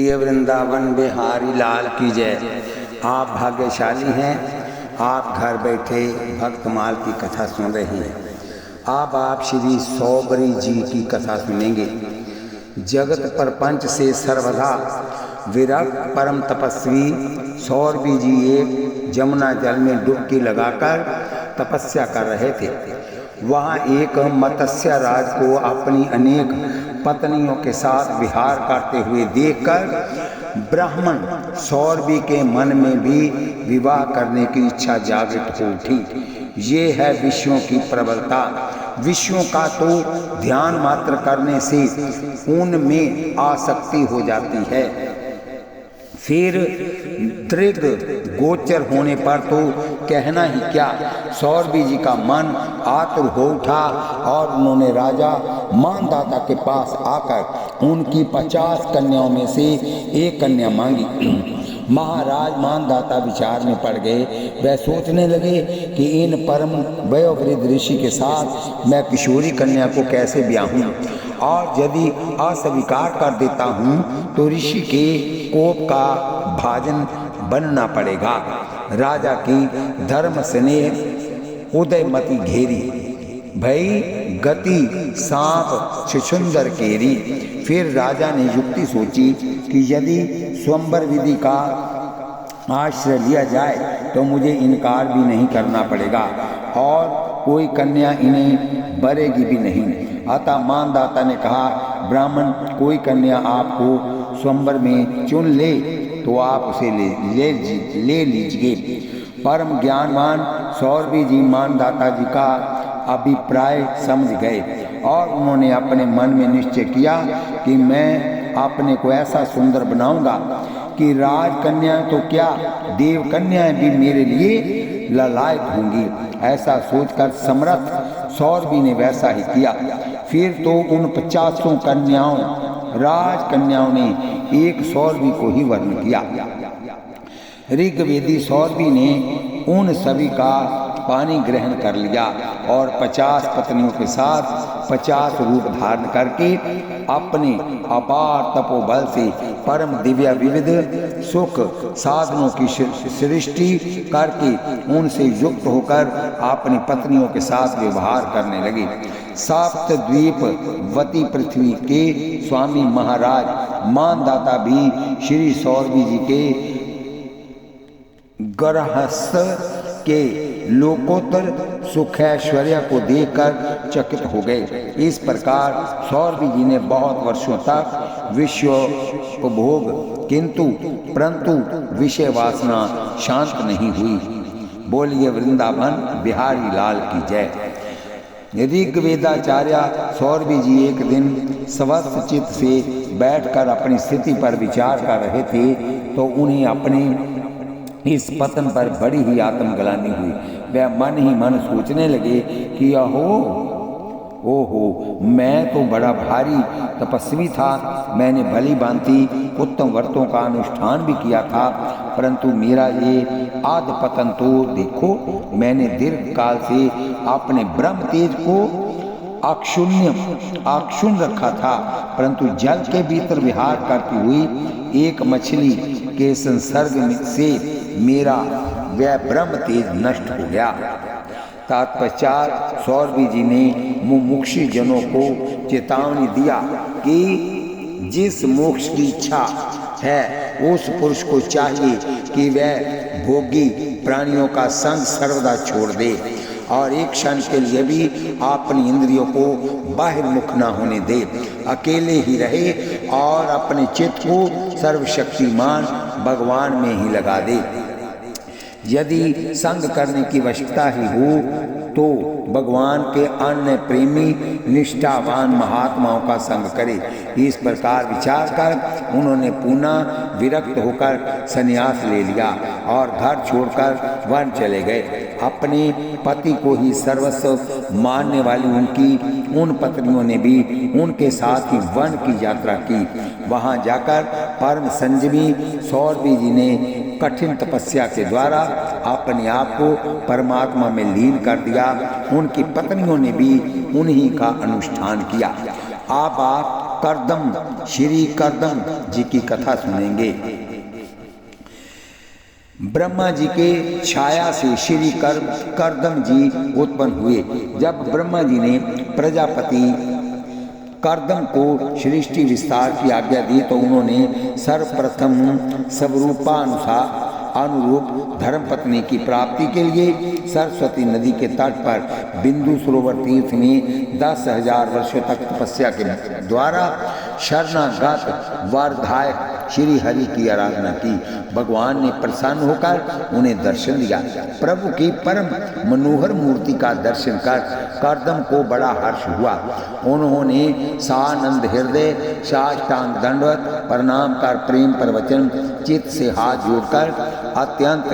बोलिए वृंदावन बिहारी लाल की जय। आप भाग्यशाली हैं, आप घर बैठे भक्तमाल की कथा सुन रहे हैं। अब आप श्री सौबरी जी की कथा सुनेंगे। जगत प्रपंच से सर्वदा विरक्त परम तपस्वी सौरभी जी एक जमुना जल में डुबकी लगाकर तपस्या कर रहे थे। वहाँ एक मत्स्य राज को अपनी अनेक पत्नियों के साथ विहार करते हुए देखकर ब्राह्मण सौरभी के मन में भी विवाह करने की इच्छा जागृत हो उठी। ये है विषयों की प्रबलता। विषयों का तो ध्यान मात्र करने से उनमें आसक्ति हो जाती है, फिर दृग गोचर होने पर तो कहना ही क्या। सौरभी जी का मन आतुर हो उठा और उन्होंने राजा मानदाता के पास आकर उनकी 50 कन्याओं में से एक कन्या मांगी। महाराज मानदाता विचार में पड़ गए। वह सोचने लगे कि इन परम वयोवृद्ध ऋषि के साथ मैं किशोरी कन्या को कैसे ब्याहूं, और यदि अस्वीकार कर देता हूं तो ऋषि के कोप का भाजन बनना पड़ेगा। राजा की धर्म स्नेह उदयमती घेरी, भई गति सांप छुछुंदर केरी। फिर राजा ने युक्ति सोची कि यदि स्वयंवर विधि का आश्रय लिया जाए तो मुझे इनकार भी नहीं करना पड़ेगा और कोई कन्या इन्हें बरेगी भी नहीं। अतः मानदाता ने कहा, ब्राह्मण कोई कन्या आपको स्वयंवर में चुन ले तो आप उसे ले लीजिए। परम ज्ञानवान सौरभी जी मानदाता जी का अभिप्राय समझ गए और उन्होंने अपने मन में निश्चय किया कि मैं अपने को ऐसा सुंदर बनाऊंगा कि राजकन्या तो क्या देव कन्याएं भी मेरे लिए ललायत होंगी। ऐसा सोचकर समर्थ सौरभी ने वैसा ही किया। फिर तो उन 50 कन्याओं राजकन्याओं ने एक सौरभी को ही वर्ण किया। ऋग्वेदी सौरभी ने उन सभी का पानी ग्रहण कर लिया और 50 पत्नियों के साथ 50 रूप धारण करके अपने अपार तपोबल से परम दिव्य विविध सुख साधनों की सृष्टि करके उनसे युक्त होकर अपनी पत्नियों के साथ व्यवहार करने लगे। सप्तद्वीप वती पृथ्वी के स्वामी महाराज मानदाता भी श्री सौरभी जी के गृहस्थ के लोकोत्तर सुखैश्वर्य को देखकर चकित हो गए। इस प्रकार सौरभी जी ने बहुत वर्षों तक विषयोपभोग किंतु परंतु विषय वासना शांत नहीं हुई। बोलिए वृंदावन बिहारी लाल की जय। ऋग्वेदाचार्य सौरभी जी एक दिन स्वस्थ चित्त से बैठकर अपनी स्थिति पर विचार कर रहे थे तो उन्हें अपने इस पतन पर बड़ी ही आत्मग्लानि हुई। वह मन ही मन सोचने लगे कि ओहो, मैं तो बड़ा भारी तपस्वी था। मैंने भली भांति उत्तम व्रतों का अनुष्ठान भी किया था, परंतु मेरा ये आद पतन तो देखो। मैंने दीर्घ काल से अपने ब्रह्म तेज को अक्षुण्ण रखा था, परंतु जल के भीतर विहार करती हुई एक मछली के संसर्ग से मेरा वह ब्रह्म तेज नष्ट हो गया। तत्पश्चात सौरभी जी ने मुमुक्षु जनों को चेतावनी दिया कि जिस मोक्ष की इच्छा है उस पुरुष को चाहिए कि वह भोगी प्राणियों का संग सर्वदा छोड़ दे और एक क्षण के लिए भी अपनी इंद्रियों को बाहिर्मुख न होने दे, अकेले ही रहे और अपने चित्त को सर्वशक्तिमान भगवान में ही लगा दे। यदि संग करने की आवश्यकता ही हो तो भगवान के अन्य प्रेमी निष्ठावान महात्माओं का संग करे। इस प्रकार विचार कर उन्होंने पुनः विरक्त होकर संन्यास ले लिया और घर छोड़कर वन चले गए। अपने पति को ही सर्वस्व मानने वाली उनकी उन पत्नियों ने भी उनके साथ ही वन की यात्रा की। वहां जाकर परम संयमी सौरभी जी ने कठिन तपस्या के द्वारा अपने आप को परमात्मा में लीन कर दिया। उनकी पत्नियों ने भी उन्हीं का अनुष्ठान किया। आप करदम श्री करदम जी की कथा सुनेंगे। ब्रह्मा जी के छाया से श्री करदम जी उत्पन्न हुए। जब ब्रह्मा जी ने प्रजापति करदम को सृष्टि विस्तार की आज्ञा दी तो उन्होंने सर्वप्रथम स्वरूपानुसार अनुरूप धर्मपत्नी की प्राप्ति के लिए सरस्वती नदी के तट पर बिंदु सरोवर तीर्थ में 10,000 वर्षों तक तपस्या के द्वारा शरणागत वरदायक श्री हरि की आराधना की। भगवान ने प्रसन्न होकर उन्हें दर्शन दिया। प्रभु की परम मनोहर मूर्ति का दर्शन कर करदम को बड़ा हर्ष हुआ। उन्होंने सानंद हृदय साष्टांग दंडवत प्रणाम कर प्रेम प्रवचन चित्त से हाथ जोड़कर अत्यंत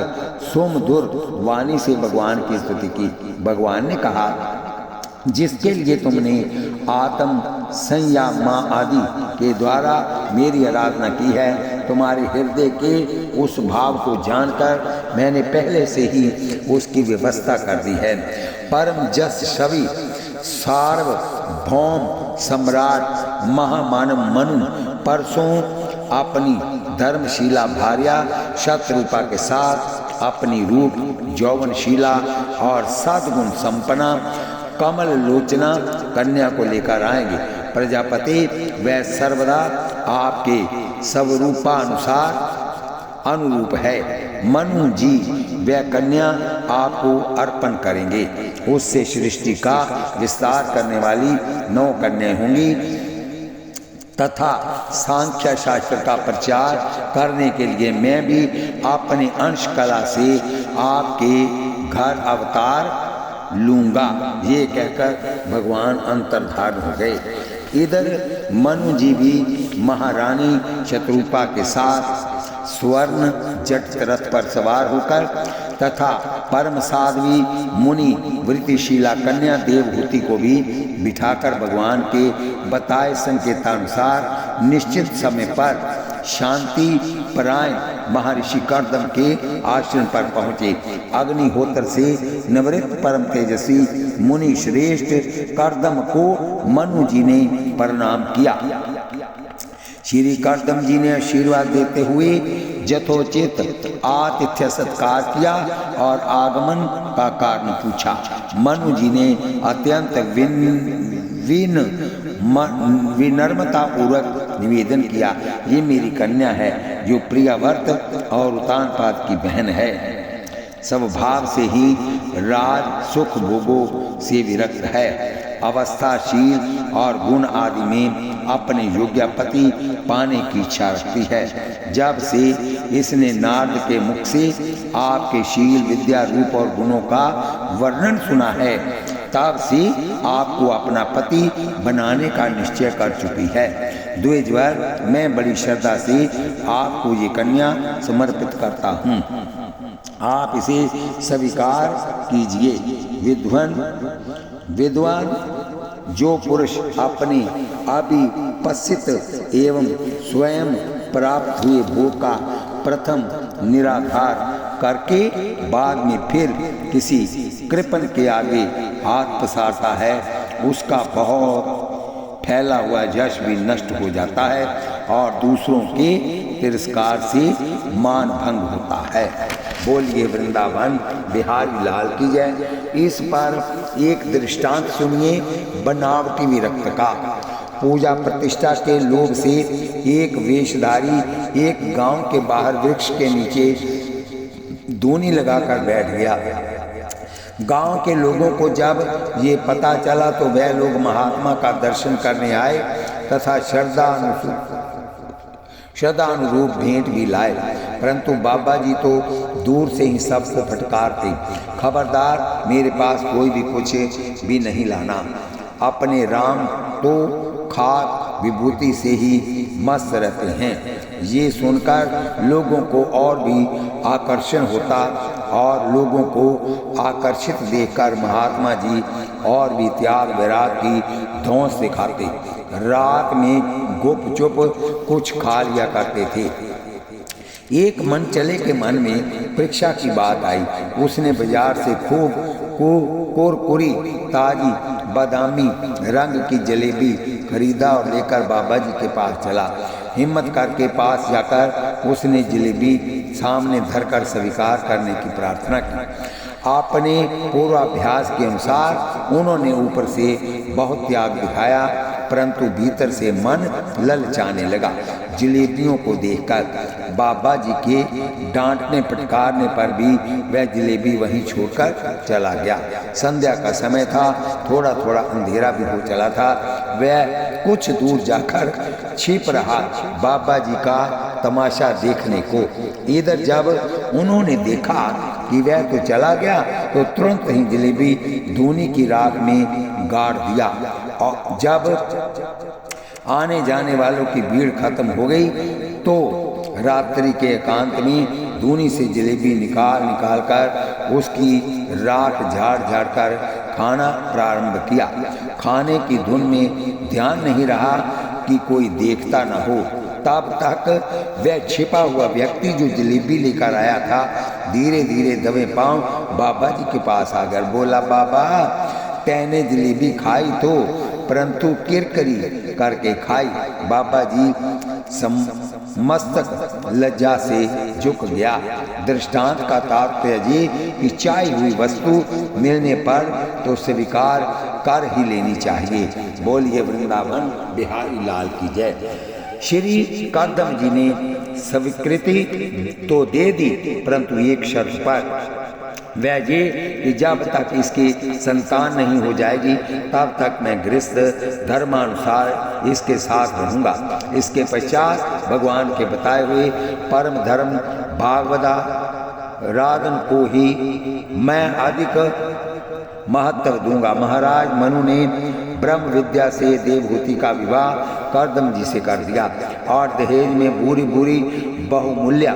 सुमधुर वाणी से भगवान की स्तुति की। भगवान ने कहा, जिसके लिए तुमने आत्म संयम आदि के द्वारा मेरी आराधना की है, तुम्हारे हृदय के उस भाव को जानकर मैंने पहले से ही उसकी व्यवस्था कर दी है। परम जस छवि सार्वभौम सम्राट महामानव मनु परसों अपनी धर्मशीला भार्या शतरूपा के साथ अपनी रूप यौवनशीला और सद्गुण संपन्ना कमल लोचना कन्या को लेकर आएंगे। प्रजापति वह सर्वदा आपके स्वरूपानुसार अनुरूप है। मनु जी वह कन्या आपको अर्पण करेंगे। उससे सृष्टि का विस्तार करने वाली 9 कन्याएं होंगी तथा सांख्य शास्त्र का प्रचार करने के लिए मैं भी अपने अंश कला से आपके घर अवतार लूंगा। ये कहकर भगवान अंतर्धान हो गए। इधर मनु जी भी महारानी शतरूपा के साथ स्वर्ण जट रथ पर सवार होकर तथा परम साध्वी मुनि वृत्तिशीला कन्या देवभूति को भी बिठाकर भगवान के बताए संकेतानुसार निश्चित समय पर शांति परायण महर्षि करदम के आश्रम पर पहुँचे। अग्निहोत्र से निवृत्त परम तेजस्वी मुनि श्रेष्ठ करदम को मनु जी ने प्रणाम किया। श्री करदम जी ने आशीर्वाद देते हुए यथोचित आतिथ्य सत्कार किया और आगमन का कारण पूछा। मनु जी ने अत्यंत विनम्रता पूर्वक निवेदन किया, ये मेरी कन्या है जो प्रियव्रत और उतानपाद की बहन है। स्वभाव से ही राज सुख भोगों से विरक्त है। अवस्थाशील और गुण आदि में अपने योग्य पति पाने की इच्छा रखती है। जब से इसने नारद के मुख से आपके शील विद्या रूप और गुणों का वर्णन सुना है, तब से आपको अपना पति बनाने का निश्चय कर चुकी है। द्विजवर मैं बड़ी श्रद्धा से आपको ये कन्या समर्पित करता हूँ, आप इसे स्वीकार कीजिए। विद्वान जो पुरुष अपने अभिपसित एवं स्वयं प्राप्त हुए भोग का प्रथम निराधार करके बाद में फिर किसी कृपण के आगे हाथ पसारता है, उसका बहुत फैला हुआ यश भी नष्ट हो जाता है और दूसरों के तिरस्कार से मान भंग होता है। बोलिए वृंदावन बिहारी लाल की जय। इस पर एक दृष्टांत सुनिए बनावटी विरक्त का। पूजा प्रतिष्ठा के लोभ से एक वेशधारी एक गांव के बाहर वृक्ष के नीचे दूनी लगाकर बैठ गया। गांव के लोगों को जब ये पता चला तो वह लोग महात्मा का दर्शन करने आए तथा श्रद्धानुरूप भेंट भी लाए, परंतु बाबा जी तो दूर से ही सबको फटकारते, खबरदार मेरे पास कोई भी कुछ भी नहीं लाना। अपने राम तो खाद विभूति से ही मस्त रहते हैं। ये सुनकर लोगों को और भी आकर्षण होता और लोगों को आकर्षित देखकर महात्मा जी और भी त्याग वैराग की धौंस दिखाते। रात में गुप चुप कुछ खा लिया करते थे। एक मन चले के मन में परीक्षा की बात आई। उसने बाजार से खूब कुरकुरी ताजी बादामी रंग की जलेबी खरीदा और लेकर बाबा जी के पास चला। हिम्मत करके पास जाकर उसने जलेबी सामने धरकर स्वीकार करने की प्रार्थना की। अपने पूर्वाभ्यास के अनुसार उन्होंने ऊपर से बहुत त्याग दिखाया, परंतु भीतर से मन ललचाने लगा। जलेबियों को देखकर बाबा जी के डांटने फटकारने पर भी वह जलेबी वहीं छोड़कर चला गया। संध्या का समय था, थोड़ा थोड़ा अंधेरा भी हो चला था। वह कुछ दूर जाकर छिप रहा बाबा जी का तमाशा देखने को। इधर जब उन्होंने देखा कि वह तो चला गया, तो तुरंत ही जलेबी धूनी की राख में गाड़ दिया। और जब आने जाने वालों की भीड़ खत्म हो गई, तो रात्रि के एकांत में धूनी से जलेबी निकाल कर उसकी राख झाड़ कर खाना प्रारंभ किया। खाने की धुन में ध्यान नहीं रहा कि कोई देखता न हो। तब तक वह छिपा हुआ व्यक्ति जो जलेबी लेकर आया था, धीरे धीरे दबे पांव बाबा जी के पास आकर बोला, बाबा तैने जलेबी खाई तो, परंतु किरकरी करके खाई। बाबा जी मस्तक लज्जा से झुक गया। दृष्टांत का तात्पर्य ये कि चाही हुई वस्तु मिलने पर तो स्वीकार कर ही लेनी चाहिए। बोलिए वृंदावन बिहारी लाल की जय। श्री कदम जी ने स्वीकृति तो दे दी, परंतु एक शर्त पर, वह ये कि जब तक इसकी संतान नहीं हो जाएगी तब तक मैं गृहस्थ धर्मानुसार इसके साथ रहूंगा। इसके पश्चात भगवान के बताए हुए परम धर्म भागवता राधन को ही मैं अधिक महत्व दूंगा। महाराज मनु ने ब्रह्म विद्या से देवहूति का विवाह कर्दम जी से कर दिया और दहेज में बुरी बुरी बहुमूल्य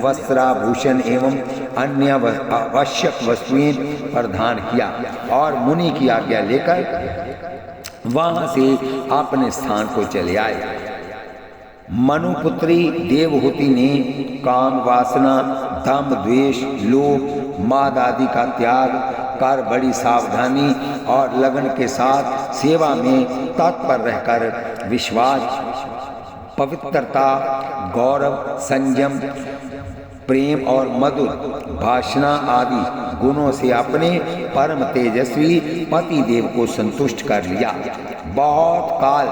वस्त्राभूषण एवं अन्य आवश्यक वस्तुएं प्रदान किया और मुनि की आज्ञा लेकर वहां से अपने स्थान को चले आए। मनुपुत्री देवहूति ने काम वासना दम द्वेष लोभ माद आदि का त्याग कर बड़ी सावधानी और लगन के साथ सेवा में तत्पर रहकर विश्वास पवित्रता गौरव संयम प्रेम और मधुर भाषणा आदि गुणों से अपने परम तेजस्वी पति देव को संतुष्ट कर लिया। बहुत काल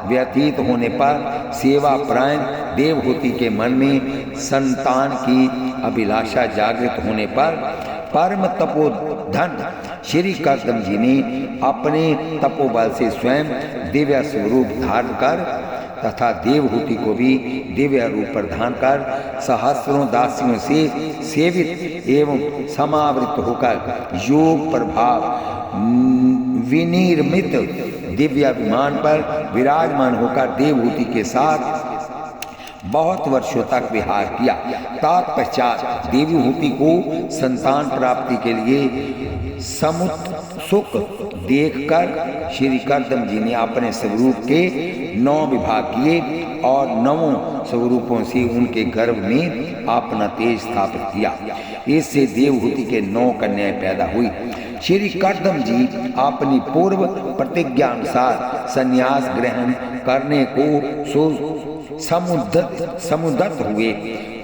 व्यतीत होने पर सेवा परायण देवहूति के मन में संतान की अभिलाषा जागृत होने पर परम तपोधन श्री कर्दम जी ने अपने तपोबल से स्वयं दिव्य स्वरूप धारण कर तथा देवहूति को भी दिव्य रूप प्रदान कर सहस्रों दासियों से सेवित एवं समावृत होकर योग प्रभाव विनिर्मित दिव्य विमान पर विराजमान होकर देवहूति के साथ बहुत वर्षों तक विहार किया। तत्पश्चात देवहूति को संतान प्राप्ति के लिए समुत्सुक देखकर श्री कर्दम जी ने अपने स्वरूप के 9 विभाग किए और 9 स्वरूपों से उनके गर्भ में अपना तेज स्थापित किया। इससे देवहूति के 9 कन्याएं पैदा हुई। श्री कर्दम जी अपनी पूर्व प्रतिज्ञा अनुसार संन्यास ग्रहण करने को समुद्दत हुए।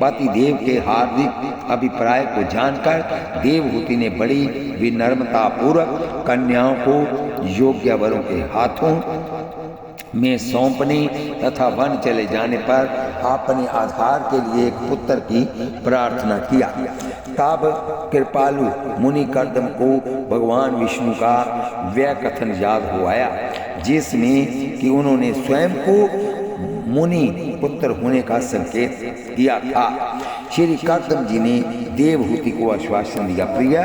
पति देव के हार्दिक अभिप्राय को जानकर देवहूति ने बड़ी विनम्रता पूर्वक कन्याओं को योग्य वरों के हाथों में सौंपने तथा वन चले जाने पर अपने आधार के लिए एक पुत्र की प्रार्थना किया। तब कृपालु मुनि कर्दम को भगवान विष्णु का व्यय कथन याद हो आया, जिसमें कि उन्होंने स्वयं को मुनि पुत्र होने का संकेत दिया था। श्री कर्दम जी ने देवहूति को आश्वासन दिया, प्रिय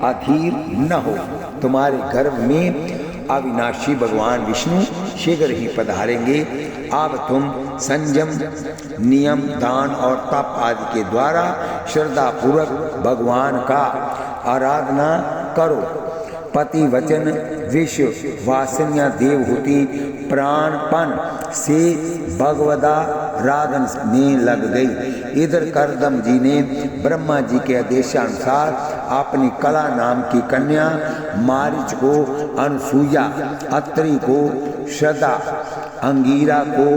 अधीर न हो, तुम्हारे गर्भ में अविनाशी भगवान विष्णु शीघ्र ही पधारेंगे। अब तुम संयम नियम दान और तप आदि के द्वारा श्रद्धा पूर्वक भगवान का आराधना करो। पति वचन विश्व वासन्या देवहूति प्राणपन से भगवदा राधन में लग गई। इधर कर्दम जी ने ब्रह्मा जी के आदेशानुसार अपनी कला नाम की कन्या मारीच को, अनसुईया, अत्रि को श्रद्धा अंगीरा को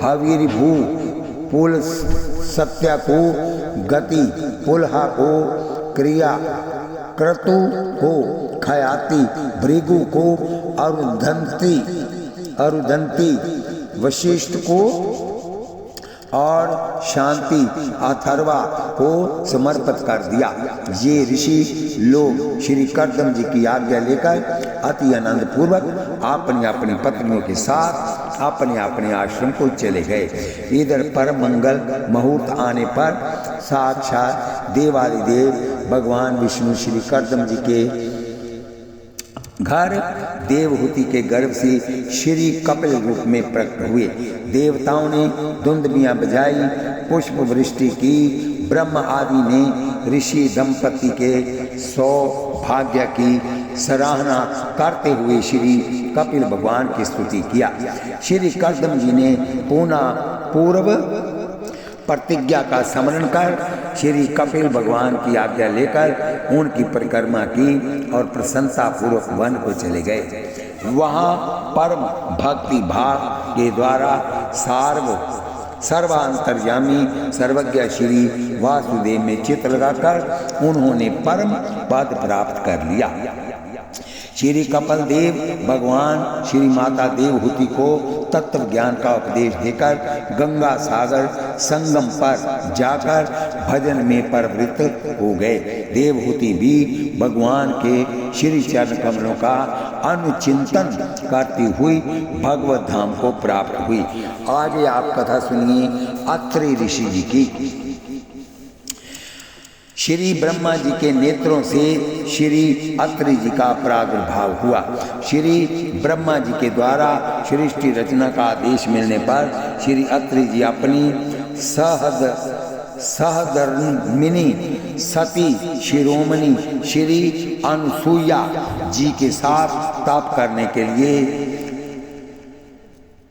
हवीरभू, पुल सत्या को गति, पुलहा को क्रिया, क्रतु को खयाति, भृगु को अरुदंती, वशिष्ठ को और शांति अथर्वा को समर्पित कर दिया। ये ऋषि लोग श्री कर्दम जी की आज्ञा लेकर अति आनंद पूर्वक अपनी अपनी पत्नियों के साथ अपने अपने आश्रम को चले गए। इधर परम मंगल मुहूर्त आने पर साक्षात देवादिदेव भगवान विष्णु श्री कर्दम जी के घर देवहूति के गर्भ से श्री कपिल रूप में प्रकट हुए। देवताओं ने दुंदबियां बजाई, पुष्प वृष्टि की। ब्रह्म आदि ने ऋषि दंपति के सौभाग्य की सराहना करते हुए श्री कपिल भगवान की स्तुति किया। श्री कर्दम जी ने पुनः पूर्व प्रतिज्ञा का स्मरण कर श्री कपिल भगवान की आज्ञा लेकर उनकी परिक्रमा की और प्रसन्नता पूर्वक वन को चले गए। वहाँ परम भक्ति भाव के द्वारा सर्वांतर्यामी सर्वज्ञ श्री वासुदेव में चित्त लगाकर उन्होंने परम पद प्राप्त कर लिया। श्री कपिल देव भगवान श्री माता देवहूति को तत्व ज्ञान का उपदेश देकर गंगा सागर संगम पर जाकर भजन में प्रवृत्त हो गए। देवहूति भी भगवान के श्री चरण कमलों का अनुचिंतन करती हुई भगवत धाम को प्राप्त हुई। आगे आप कथा सुनिए अत्रि ऋषि जी की। श्री ब्रह्मा जी के नेत्रों से श्री अत्रि जी का प्रादुर्भाव हुआ। श्री ब्रह्मा जी के द्वारा सृष्टि रचना का आदेश मिलने पर श्री अत्रि जी अपनी सहधर्मिणी सती शिरोमणि श्री अनुसुईया जी के साथ तप करने के लिए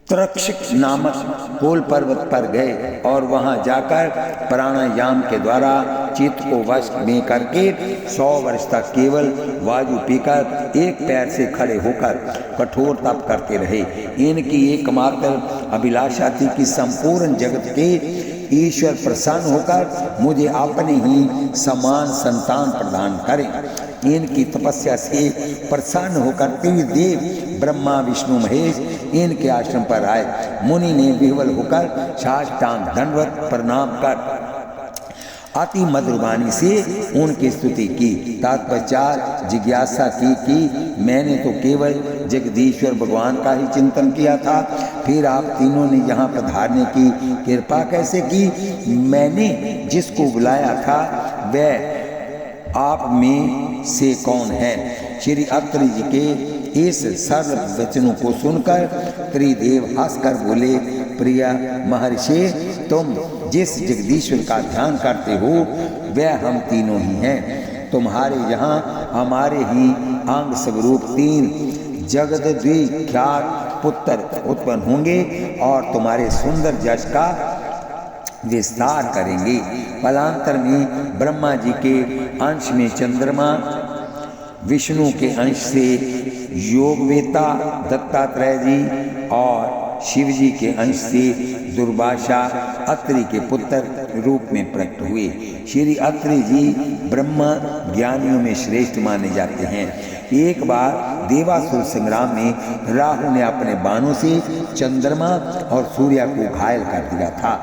तक्षक नामक कोल पर्वत पर गए और वहां जाकर प्राणायाम के द्वारा चित्त को वश में करके 100 वर्ष तक केवल वायु पीकर एक पैर से खड़े होकर कठोर तप करते रहे। इनकी एकमात्र अभिलाषा थी कि संपूर्ण जगत के ईश्वर प्रसन्न होकर मुझे अपने ही समान संतान प्रदान करें। इनकी तपस्या से प्रसन्न होकर त्रिदेव ब्रह्मा विष्णु महेश इनके आश्रम पर आए। मुनि ने विह्वल होकर साष्टांग दंडवत प्रणाम कर अति मधुर वाणी से उनकी स्तुति की। तत्पश्चात जिज्ञासा की कि मैंने तो केवल जगदीश्वर भगवान का ही चिंतन किया था, फिर आप तीनों ने यहाँ पधारने की कृपा कैसे की? मैंने जिसको बुलाया था वह आप में से कौन है? श्री अत्रि जी के इस सरल वचनों को सुनकर त्रिदेव हंसकर बोले, प्रिय महर्षि, तुम जिस जगदीश्वर का ध्यान करते हो वह हम तीनों ही हैं। तुम्हारे यहाँ हमारे ही अंग स्वरूप 3 जगद्विख्यात पुत्र उत्पन्न होंगे और तुम्हारे सुंदर यश का विस्तार करेंगे। कालांतर में ब्रह्मा जी के अंश में चंद्रमा, विष्णु के अंश से योगवेता दत्तात्रेय जी और शिव जी के अंश से दुर्वासा अत्रि के पुत्र रूप में प्रकट हुए। श्री अत्रि जी ब्रह्म ज्ञानियों में श्रेष्ठ माने जाते हैं। एक बार देवासुर संग्राम में राहु ने अपने बाणों से चंद्रमा और सूर्य को घायल कर दिया था,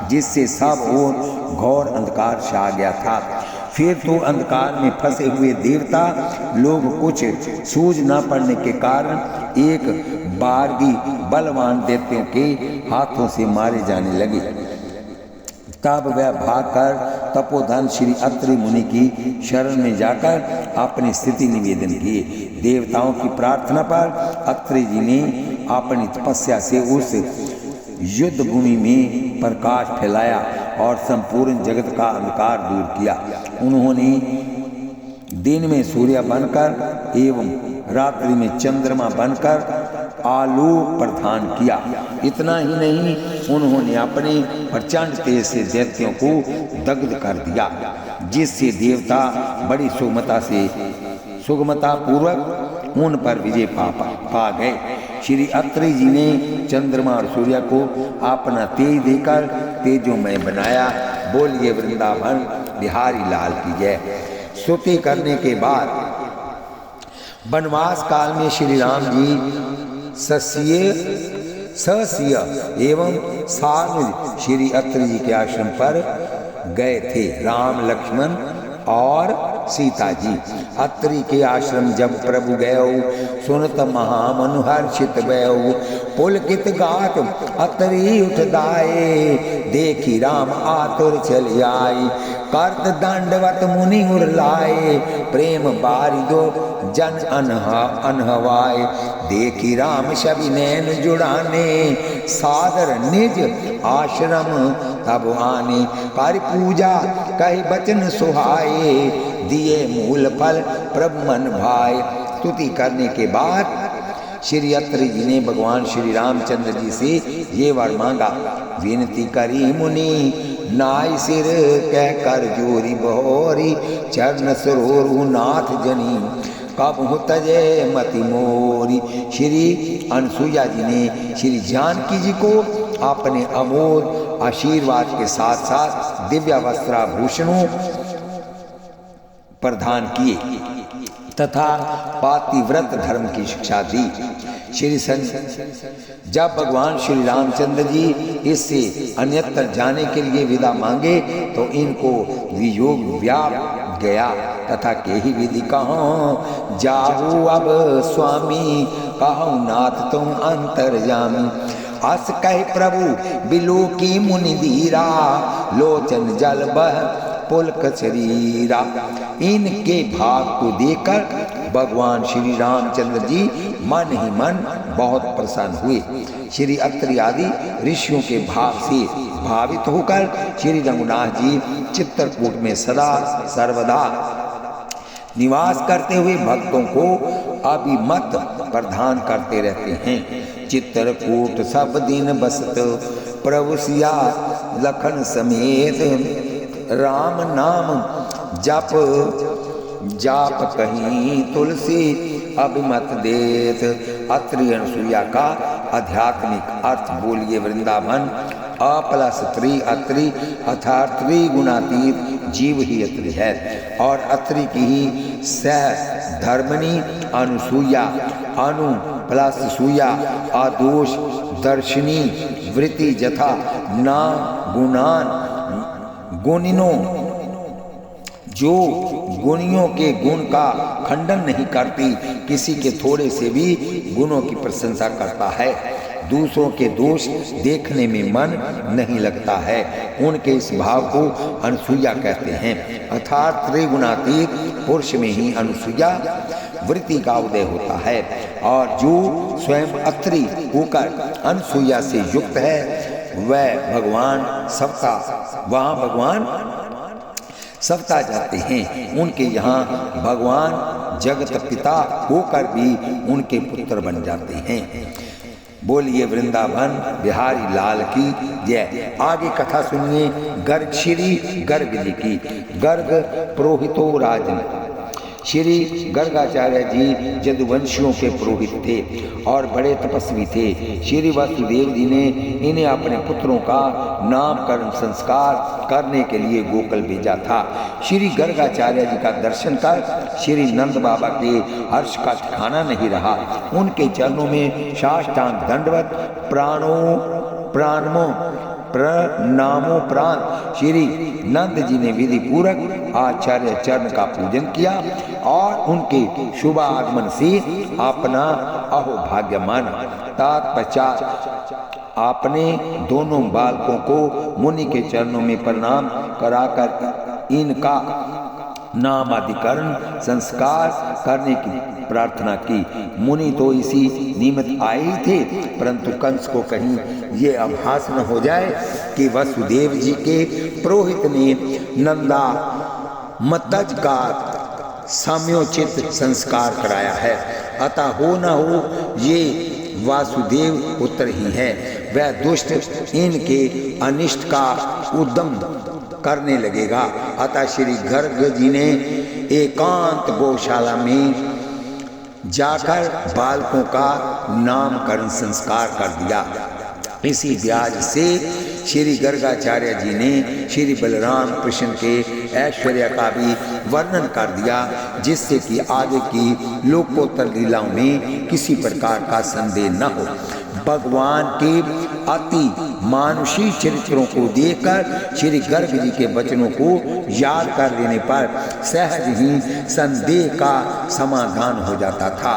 जिससे सब ओर घोर अंधकार छा गया था। फिर तो अंधकार में फंसे हुए देवता लोग कुछ सूझ न पड़ने के कारण एक बारगी बलवान दैत्यों के हाथों से मारे जाने लगे। तब वह भागकर तपोधन श्री अत्रि मुनि की शरण में जाकर अपनी स्थिति निवेदन किए। देवताओं की प्रार्थना पर अत्रि जी ने अपनी तपस्या से उस युद्ध भूमि में प्रकाश फैलाया और संपूर्ण जगत का अंधकार दूर किया। उन्होंने दिन में सूर्य बनकर एवं रात्रि में चंद्रमा बनकर आलोक प्रदान किया। इतना ही नहीं, उन्होंने अपने प्रचंड तेज से दैत्यों को दग्ध कर दिया, जिससे देवता बड़ी सुगमता पूर्वक उन पर विजय पा गए। श्री अत्रि जी ने चंद्रमा और सूर्य को अपना तेज देकर तेजोमय बनाया। बोलिए वृंदावन बिहारी लाल की जय। स्तुति करने के बाद वनवास काल में श्री राम जी ससिय एवं सानुज श्री अत्रि जी के आश्रम पर गए थे। राम लक्ष्मण और सीता जी अत्रि के आश्रम जब प्रभु गए सुनत महामनुहर्षित भयउ पुलकित गात अत्रि उठ दाए देखी राम आतुर चल आई कर्त दंडवत मुनि उर लाए प्रेम बारिदो जन अनहवाए देखी राम शबि नैन जुड़ाने सादर निज आश्रम तब आने कर पूजा कही बचन सुहाए दिए मूल फल प्रभु मन भाए। स्तुति करने के बाद श्री अत्रि जी ने भगवान श्री रामचंद्र जी से ये वर मांगा। विनती करी मुनि नाय सिर कह कर जोरी बहोरी चरण सरोरु नाथ जनी कब हो तजे मति मोरी। श्री अनसुईया जी ने श्री जानकी जी को अपने अमोल आशीर्वाद के साथ साथ दिव्य वस्त्राभूषणों प्रदान किए तथा पातिव्रत धर्म की शिक्षा दी। जब भगवान श्री रामचंद्र जी इससे अन्यत्र जाने के लिए विदा मांगे तो इनको वियोग व्याप गया तथा के ही विधि कहो जाहू अब स्वामी कहो नाथ तुम अंतर्यामी। अस कह प्रभु बिलो की मुनि धीरा लोचन जल बह पुलक शरीरा। इनके भाव को देखकर भगवान श्री रामचंद्र जी मन ही मन बहुत प्रसन्न हुए। श्री अत्रि आदि ऋषियों के भाव से भावित होकर श्री रघुनाथ जी चित्रकूट में सदा सर्वदा निवास करते हुए भक्तों को अभिमत प्रदान करते रहते हैं। चित्रकूट सब दिन बसत प्रभु सिया लखन समेत राम नाम जप जाप कहीं तुलसी अभिमत देत। अत्रि अनसुईया का आध्यात्मिक अर्थ बोलिए वृंदावन अप्लस त्रि अत्रि अर्थात त्रिगुणातीत जीव ही अत्रि है और अत्रि की ही सह धर्मनी अनुसुईया अनु प्लस सूया आदोष दर्शनी वृत्ति जथा ना गुणान गुणिनों जो गुणियों के गुण का खंडन नहीं करती किसी के थोड़े से भी गुणों की प्रशंसा करता है दूसरों के दोष देखने में मन नहीं लगता है उनके इस भाव को अनुसुईया कहते हैं अर्थात त्रिगुणातीत पुरुष में ही अनुसुईया वृत्ति का उदय होता है और जो स्वयं अत्रि होकर अनुसुईया से युक्त है वह भगवान सवता जाते हैं उनके यहाँ भगवान जगत पिता होकर भी उनके पुत्र बन जाते हैं। बोलिए वृंदावन बिहारी लाल की जय। आगे कथा सुनिए गर्ग श्री गर्ग जी की। गर्ग पुरोहितो राजन श्री गर्गाचार्य जी यदुवंशियों के पुरोहित थे और बड़े तपस्वी थे। श्री वासुदेव जी ने इन्हें अपने पुत्रों का नामकरण संस्कार करने के लिए गोकुल भेजा था। श्री गर्गाचार्य जी का दर्शन कर श्री नंद बाबा के हर्ष का ठिकाना नहीं रहा। उनके चरणों में साष्टांग दंडवत प्रणामोपरांत श्री नंद जी ने विधि पूर्वक आचार्य चरण का पूजन किया और उनके शुभ आगमन से अपना अहोभाग्य माना। तत्पश्चात आपने दोनों बालकों को मुनि के चरणों में प्रणाम कराकर इनका नामाधिकरण संस्कार करने की प्रार्थना की। मुनि तो इसी निमित्त आए थे परंतु कंस को कहीं ये आभास न हो जाए कि वसुदेव जी के पुरोहित ने नंदा मतज का समयोचित संस्कार कराया है अतः हो न हो ये वासुदेव पुत्र ही है। वह दुष्ट इनके अनिष्ट का उद्यम करने लगेगा। अतः श्री गर्ग जी ने एकांत गौशाला में जाकर बालकों का नामकरण संस्कार कर दिया। इसी ब्याज से श्री गर्गाचार्य जी ने श्री बलराम कृष्ण के ऐश्वर्य का भी वर्णन कर दिया, जिससे कि आगे की लोकोत्तर लीलाओं में किसी प्रकार का संदेह न हो। भगवान के अति मानुषी चरित्रों को देखकर श्री गर्ग जी के वचनों को याद कर लेने पर सहज ही संदेह का समाधान हो जाता था।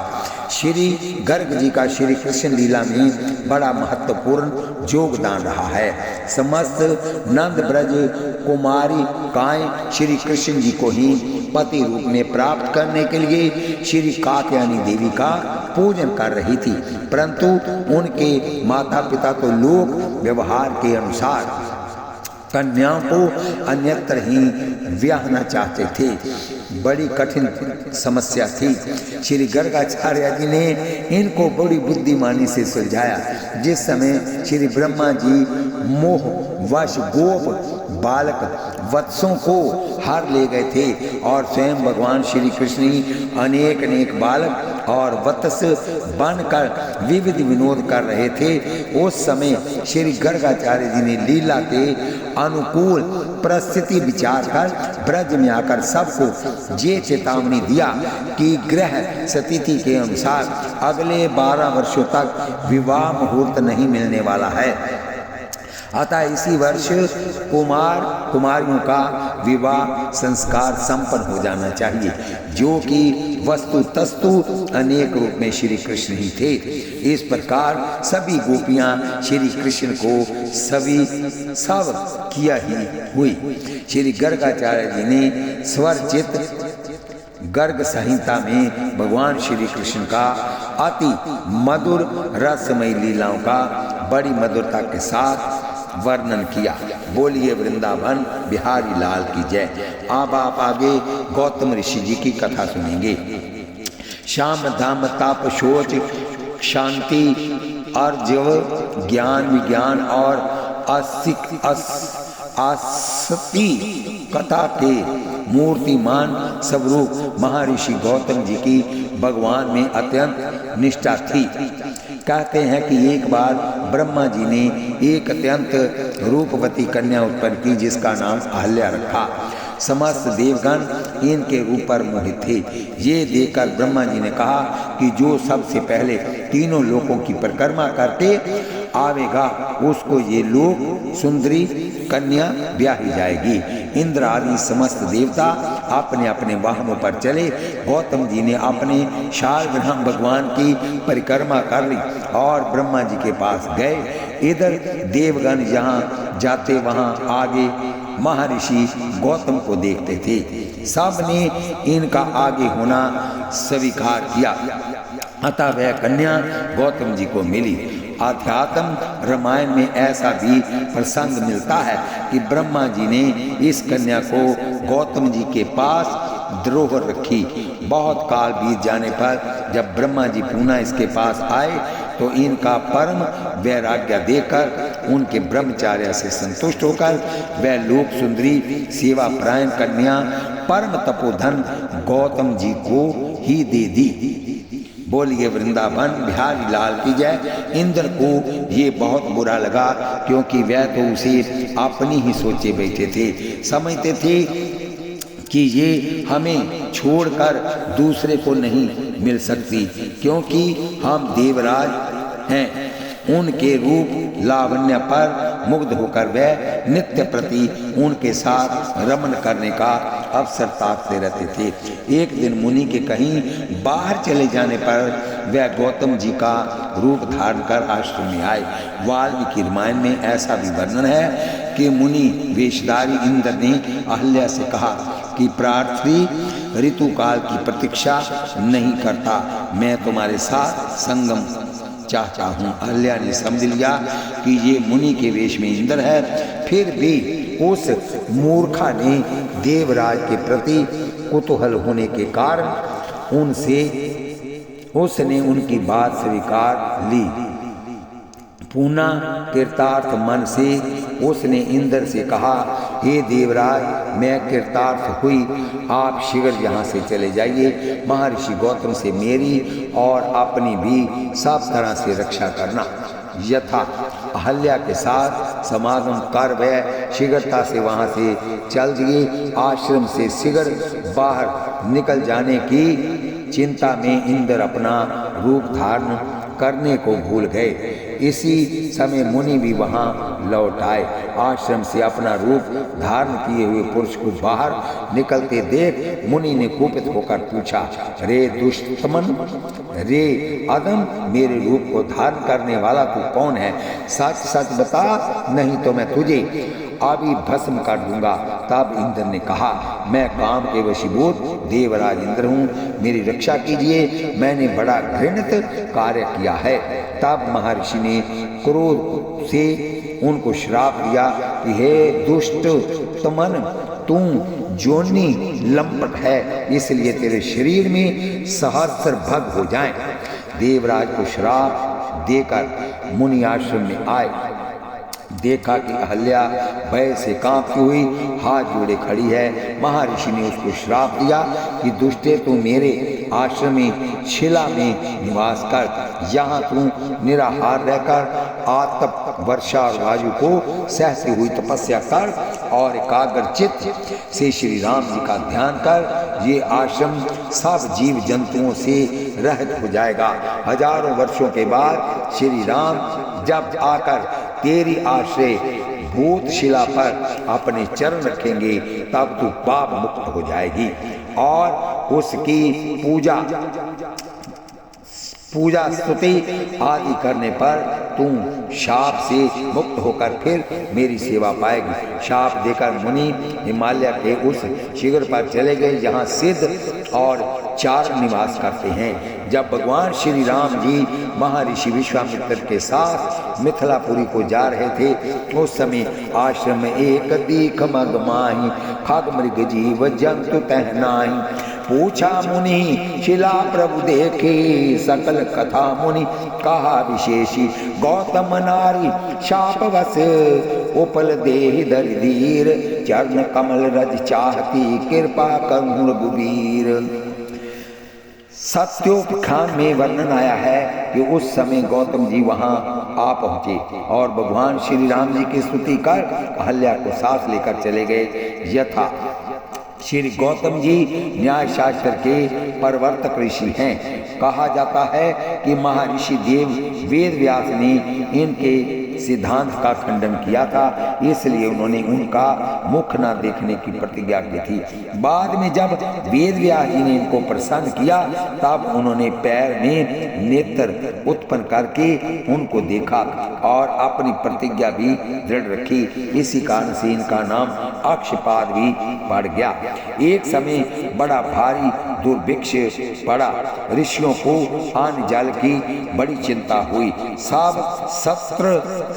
श्री गर्ग जी का श्री कृष्ण लीला में बड़ा महत्वपूर्ण योगदान रहा है। समस्त नंद ब्रज कुमारी काएं श्री कृष्ण जी को ही पति रूप में प्राप्त करने के लिए श्री कात्यायनी देवी का पूजन कर रही थी, परंतु उनके माता पिता तो लोक व्यवहार के अनुसार कन्याओं को अन्यत्र ही ब्याहना चाहते थे। बड़ी कठिन समस्या थी। श्री गर्गाचार्य जी ने इनको बड़ी बुद्धिमानी से सुलझाया। जिस समय श्री ब्रह्मा जी मोह वश गोप बालक वत्सों को हार ले गए थे और स्वयं भगवान श्री कृष्ण ही अनेक अनेक बालक और वत्स बनकर विविध विनोद कर रहे थे, उस समय श्री गर्गाचार्य जी ने लीला के अनुकूल परिस्थिति विचार कर ब्रज में आकर सबको ये चेतावनी दिया कि ग्रह स्थिति के अनुसार अगले 12 वर्षों तक विवाह मुहूर्त नहीं मिलने वाला है। अतः इसी वर्ष कुमार कुमारियों का विवाह संस्कार संपन्न हो जाना चाहिए, जो कि वस्तु तस्तु अनेक रूप में श्री कृष्ण ही थे। इस प्रकार सभी गोपियां श्री कृष्ण को सब किया ही हुई। श्री गर्गाचार्य जी ने स्वरचित गर्ग संहिता में भगवान श्री कृष्ण का अति मधुर रसमयी लीलाओं का बड़ी मधुरता के साथ वर्णन किया। बोलिए वृंदावन बिहारी लाल की जय। अब आप आगे गौतम ऋषि जी की कथा सुनेंगे। श्याम धाम ताप शोच शांति अर्जव ज्ञान विज्ञान और आसक्ति कथा के मूर्तिमान स्वरूप महर्षि गौतम जी की भगवान में अत्यंत निष्ठा थी। कहते हैं कि एक बार ब्रह्मा जी ने एक अत्यंत रूपवती कन्या उत्पन्न की, जिसका नाम अहल्या रखा। समस्त देवगण इनके रूप पर मोहित थे। ये देखकर ब्रह्मा जी ने कहा कि जो सबसे पहले तीनों लोकों की परिक्रमा करके आवेगा उसको ये लोक सुंदरी कन्या ब्याही जाएगी। इंद्र आदि समस्त देवता अपने अपने वाहनों पर चले। गौतम जी ने अपने शालग्राम भगवान की परिक्रमा कर ली और ब्रह्मा जी के पास गए। इधर देवगण जहाँ जाते वहाँ आगे महर्षि गौतम को देखते थे। सब ने इनका आगे होना स्वीकार किया, अतः वह कन्या गौतम जी को मिली। अध्यात्म रामायण में ऐसा भी प्रसंग मिलता है कि ब्रह्मा जी ने इस कन्या को गौतम जी के पास धरोहर रखी। बहुत काल बीत जाने पर जब ब्रह्मा जी पुनः इसके पास आए तो इनका परम वैराग्य देखकर उनके ब्रह्मचार्य से संतुष्ट होकर वह लोक सुंदरी सेवा परायण कन्या परम तपोधन गौतम जी को ही दे दी। बोलिए वृंदावन बिहारी लाल की जय। इंद्र को ये बहुत बुरा लगा, क्योंकि वह तो उसे अपनी ही सोचे बैठे थे। समझते थे कि ये हमें छोड़कर दूसरे को नहीं मिल सकती, क्योंकि हम देवराज हैं। उनके रूप लावण्य पर मुग्ध होकर वह नित्य प्रति उनके साथ रमन करने का अवसर ताकते रहते थे। एक दिन मुनि के कहीं बाहर चले जाने पर वह गौतम जी का रूप धारण कर आश्रम में आए। वाल्मीकि रामायण में ऐसा भी वर्णन है कि मुनि वेशधारी इंद्र ने अहल्या से कहा कि प्रार्थी ऋतुकाल की प्रतीक्षा नहीं करता, मैं तुम्हारे साथ संगम चाहता हूँ। अहल्या ने समझ लिया कि ये मुनि के वेश में इंद्र है, फिर भी उस मूर्खा ने देवराज के प्रति कुतूहल होने के कारण उसने उनकी बात स्वीकार ली। पूना कृतार्थ मन से उसने इंद्र से कहा, हे देवराज, मैं कृतार्थ हुई, आप शीघ्र यहाँ से चले जाइए। महर्षि गौतम से मेरी और अपनी भी सब तरह से रक्षा करना। यथा अहल्या के साथ समागम कर वह शीघ्रता से वहाँ से चल दिए। आश्रम से शीघ्र बाहर निकल जाने की चिंता में इंद्र अपना रूप धारण करने को भूल गए। इसी समय मुनि भी वहाँ लौट आए। आश्रम से अपना रूप धारण किए हुए पुरुष को बाहर निकलते देख मुनि ने कुपित होकर पूछा, रे दुष्टमन, रे अदम, मेरे रूप को धारण करने वाला तू कौन है? सच सच बता, नहीं तो मैं तुझे अभी भस्म कर दूंगा। तब इंद्र ने कहा, मैं काम के वशीभूत देवराज इंद्र हूँ, मेरी रक्षा कीजिए, मैंने बड़ा घृणित कार्य किया है। तब महर्षि ने क्रोध से उनको श्राप दिया कि हे दुष्ट तमन, तू जोनी लंपट है, इसलिए तेरे शरीर में सहस्र भग हो जाएं। देवराज को श्राप देकर मुनि आश्रम में आए। देखा कि अहल्या भय से कांपती हुई हाथ जोड़े खड़ी है। महर्षि ने उसको श्राप दिया कि दुष्टे, तू मेरे आश्रम में शिला में निवास कर। यहाँ तू निराहार रहकर आतप, वर्षा और वायु को सहती हुई तपस्या कर और एकाग्र चित्त से श्री राम जी का ध्यान कर। ये आश्रम सब जीव जंतुओं से रहित हो जाएगा। हजारों वर्षों के बाद श्री राम जब आकर तेरी आश्रय भूतशिला पर अपने चरण रखेंगे, तब तू पाप मुक्त हो जाएगी और उसकी पूजा स्तुति आदि करने पर तुम शाप से मुक्त होकर फिर मेरी सेवा पाएगी। शाप देकर मुनि हिमालय के उस शिखर पर चले गए जहाँ सिद्ध और चार निवास करते हैं। जब भगवान श्री राम जी महर्षि विश्वामित्र के साथ मिथिलापुरी को जा रहे थे, उस समय आश्रम में एक दीख मग माही, खग मृग जीव जंतु तहनाही। पूछा मुनि शिला प्रभु देखे, सकल कथा मुनि कहा विशेषी। गौतम नारी शाप वस उपल देहि दरिधीर, चरण कमल रज चाहती कृपा करुण गुबीर। सत्योपख्यान में वर्णन आया है कि उस समय गौतम जी वहां आ पहुंचे और भगवान श्री राम जी की स्तुति कर अहल्या को साथ लेकर चले गए। यथा श्री गौतम जी न्याय शास्त्र के प्रवर्तक ऋषि हैं। कहा जाता है कि महर्षि देव वेद व्यास ने इनके सिद्धांत का खंडन किया था, इसलिए उन्होंने उनका मुख न देखने की प्रतिज्ञा की थी। बाद में जब वेद व्यास जी ने इनको प्रसन्न किया, तब उन्होंने पैर में नेत्र उत्पन्न करके उनको देखा और अपनी प्रतिज्ञा भी दृढ़ रखी। इसी कारण से इनका नाम अक्षपाद भी पड़ गया। एक समय बड़ा भारी दुर्भिक्ष पड़ा। ऋषियों को अन्न जल की बड़ी चिंता हुई। सब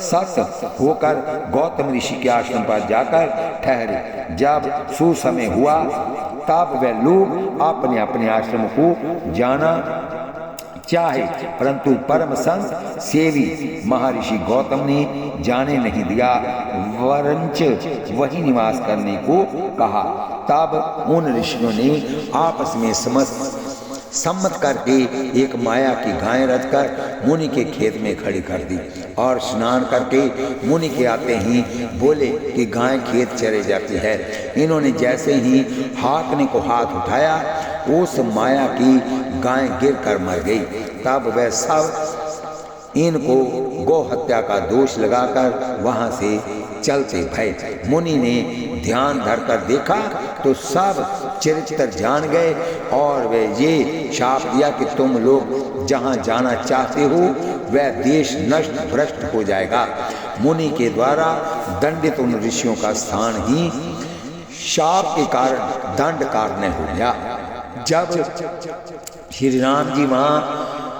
सत होकर गौतम ऋषि के आश्रम पर जाकर ठहरे। जब सुसमय हुआ, तब वे लोग अपने अपने आश्रम को जाना चाहे, परंतु परम संत सेवी महर्षि गौतम ने जाने नहीं दिया, वरंच वही निवास करने को कहा। तब उन ऋषियों ने आपस में सम्मत करके एक माया की गाय रखकर मुनि के खेत में खड़ी कर दी और स्नान करके मुनि के आते ही बोले कि गाय खेत चरे जाती है। इन्होंने जैसे ही हाँकने को हाथ उठाया, उस माया की गाय गिर कर मर गई। तब वह सब इनको गौ हत्या का दोष लगाकर वहां से चलते भय। मुनि ने ध्यान धरकर देखा तो सब चरित्र जान गए और वे ये शाप दिया कि तुम लोग जहां जाना चाहते हो वह देश नष्ट भ्रष्ट हो जाएगा। मुनि के द्वारा दंडित उन ऋषियों का स्थान ही शाप के कारण दंड कारणय हो गया। जब श्री राम जी वहां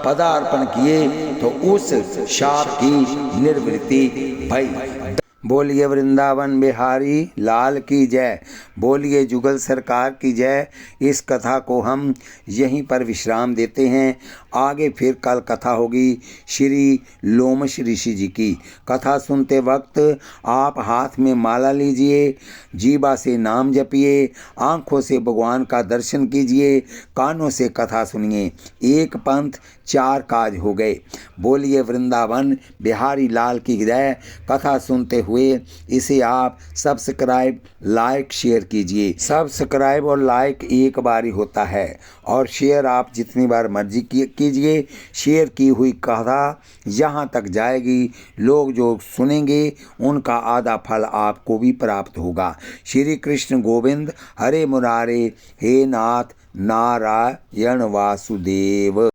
पदार्पण किए तो उस शाप की निवृत्ति भई। बोलिए वृंदावन बिहारी लाल की जय, बोलिए जुगल सरकार की जय। इस कथा को हम यहीं पर विश्राम देते हैं आगे फिर कल कथा होगी श्री लोमश ऋषि जी की। कथा सुनते वक्त आप हाथ में माला लीजिए, जीवा से नाम जपिए, आँखों से भगवान का दर्शन कीजिए, कानों से कथा सुनिए। एक पंथ चार काज हो गए। बोलिए वृंदावन बिहारी लाल की जय। कथा सुनते हुए इसे आप सब्सक्राइब लाइक शेयर कीजिए। सब्सक्राइब और लाइक एक बार ही होता है और शेयर आप जितनी बार मर्जी कीजिए। शेयर की हुई कथा यहाँ तक जाएगी, लोग जो सुनेंगे उनका आधा फल आपको भी प्राप्त होगा। श्री कृष्ण गोविंद हरे मुरारे, हे नाथ नारायण वासुदेव।